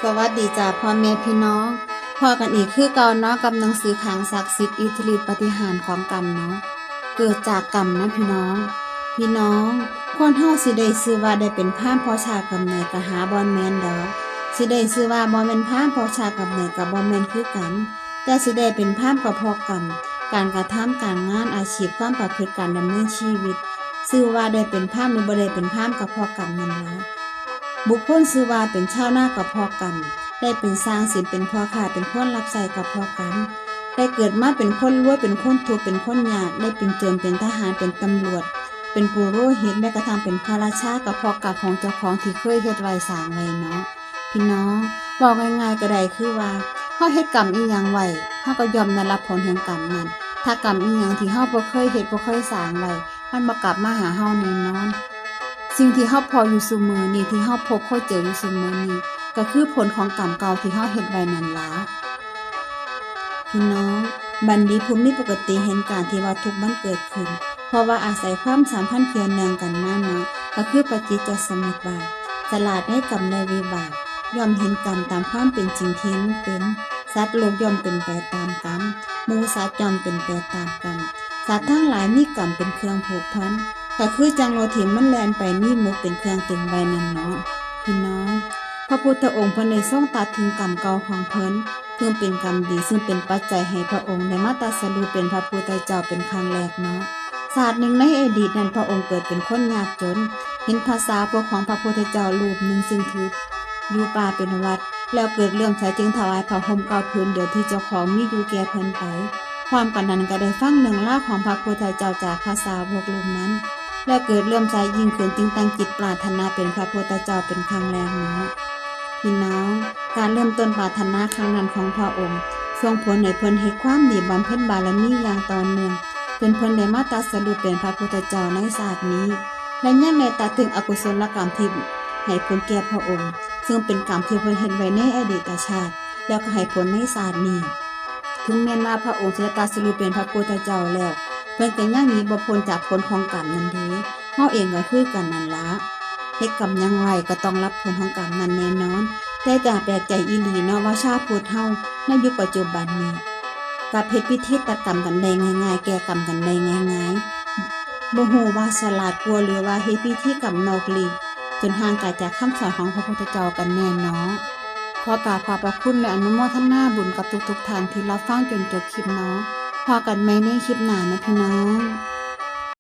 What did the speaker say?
สวัสดีจ้าพ่อแม่พี่น้องพอกันอีกคือเก่าเนาะกับหนังสือขังศักดิ์สิทธิ์อิทธิฤทธิปาฏิหาริย์ของกรรมเนาะเกิดจากกรรมนะพี่น้องคนเฮาสิได้ชื่อว่าได้เป็นพราหมณ์เพราะชาติกำเนิดก็หาบ่แม่นดอกสิได้ชื่อว่าบ่แม่นพราหมณ์เพราะชาติกำเนิดก็บ่แม่นคือกันแต่สิได้เป็นพราหมณ์ก็เพราะกรรมการกระทำการงานอาชีพความประพฤติการดำเนินชีวิตชื่อว่าได้เป็นพราหมณ์หรือบ่ได้เป็นพราหมณ์ก็เพราะกรรมนั่นล่ะบุคคลชื่อว่าเป็นชาวนาก็เพราะกรรมได้เป็นสร้างศิลป์เป็นพ่อค้าเป็นคนรับใช้ก็เพราะกรรมได้เกิดมาเป็นคนรวยเป็นคนทุกข์เป็นคนยากได้เป็นโจรเป็นทหารเป็นตำรวจเป็นปุโรหิตแม้กระทั่งเป็นพระราชาก็เพราะกรรมของเจ้าของที่เคยเฮ็ดไว้สร้างไว้เนาะพี่น้องบอกง่ายๆก็ได้คือว่าเฮาเฮ็ดกรรมอีหยังไว้เฮาก็ย่อมได้รับผลแห่งกรรมนั้นถ้ากรรมอีหยังที่เฮาบ่เคยเฮ็ดบ่เคยสร้างไว้มันบ่กลับมาหาเฮาแน่นอนสิ่งที่เฮาพออยู่ซุมื้อนี้ที่เฮาพบเฮาเจออยู่ซุมื้อนี้ก็คือผลของกรรมเก่าที่เฮาเฮ็ดไว้นั่นล่ะพี่น้องบัดนี้ภูมิปกติเห็นการที่ว่าทุกข์มันเกิดขึ้นเพราะว่าอาศัยความสัมพันธ์เกี่ยวเนื่องกันมาเนาะก็คือปฏิจจสมุปบาทฉลาดในกรรมในวิบากย่อมเห็นกรรมตามความเป็นจริงที่มันเป็นสัตว์โลกย่อมเป็นไปตามกรรมหมู่สัตว์ย่อมเป็นไปตามกรรมสัตว์ทั้งหลายมีกรรมเป็นเครื่องผูกพันก็คือจังรถที่มันแล่นไปมีมุกเป็นเครื่องตึงไว้นั่นเนาะพี่น้องพระพุทธองค์เพิ่นได้ทรงตัดถึงกรรมเก่าของเพิ่นซึ่งเป็นกรรมดีซึ่งเป็นปัจจัยให้พระองค์ได้มาตรัสรู้เป็นพระพุทธเจ้าเป็นครั้งแรกเนาะศาสตร์หนึ่งในอดีตนั้นพระองค์เกิดเป็นคนยากจนเห็นภาษาพวกของพระพุทธเจ้ารูปหนึ่งซึ่งถืออยู่ป่าเป็นวัดแล้วเกิดเลื่อมใสจึงถวายผ้าห่มเก่าผืนเดียวที่เจ้าของมีอยู่แก่เพิ่นไปความกันนั้นก็ได้ฟังเรื่องราวของพระพุทธเจ้าจากภาษาพวกรูปนั้นแล้วเกิดเลื่อมใสยิ่งขึ้นจึงตั้งจิตปรารถนาเป็นพระพุทธเจ้าเป็นครั้งแรกเนาะพี่น้องการเริ่มต้นปรารถนาครั้งนั้นของพระองค์ส่งผลให้เพิ่นเฮ็ดความดีบำเพ็ญบารมีอย่างต่อเนื่องจนเพิ่นได้มาตรัสรู้เป็นพระพุทธเจ้าในศาสตร์นี้และยังได้ตัดถึงอกุศลกรรมที่ให้ผลแก่พระองค์ซึ่งเป็นกรรมที่เพิ่นเฮ็ดไว้ในอดีตชาติแล้วก็ให้ผลในศาสตร์นี้ถึงแม้ว่าพระองค์จะตรัสรู้เป็นพระพุทธเจ้าแล้วเพิ่นก็ยังหนีบ่พ้นจากผลของกรรมนั้นเด้เฮาเองก็คือกันนั่นล่ะเฮ็ดกรรมหยังไว้ก็ต้องรับผลของกรรมนั้นแน่นอนแต่จะแปลกใจอีหลีเนาะว่าชาวพุทธเฮาในยุคปัจจุบันนี้กับเฮ็ดพิธีตัดกรรมกันได้ง่ายๆแก้กรรมกันได้ง่ายๆบ่ฮู้ว่าฉลาดกว่าหรือว่าเฮ็ดพิธีกรรมนอกลีกจนห่างไกลจากคำสอนของพระพุทธเจ้ากันแน่เนาะขอกราบขอบพระคุณและอนุโมทนาบุญกับทุกๆท่านที่รับฟังจนจบคลิปเนาะพอกันใหม่ในคลิปหน้านะพี่น้อง